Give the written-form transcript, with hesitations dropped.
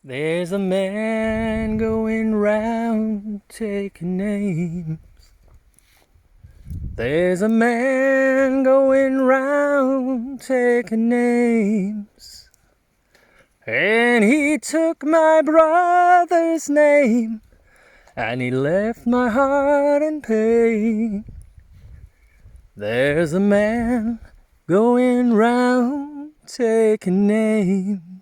There's a man going round taking names. There's a man going round taking names. And he took my brother's name, and he left my heart in pain. There's a man going round taking names.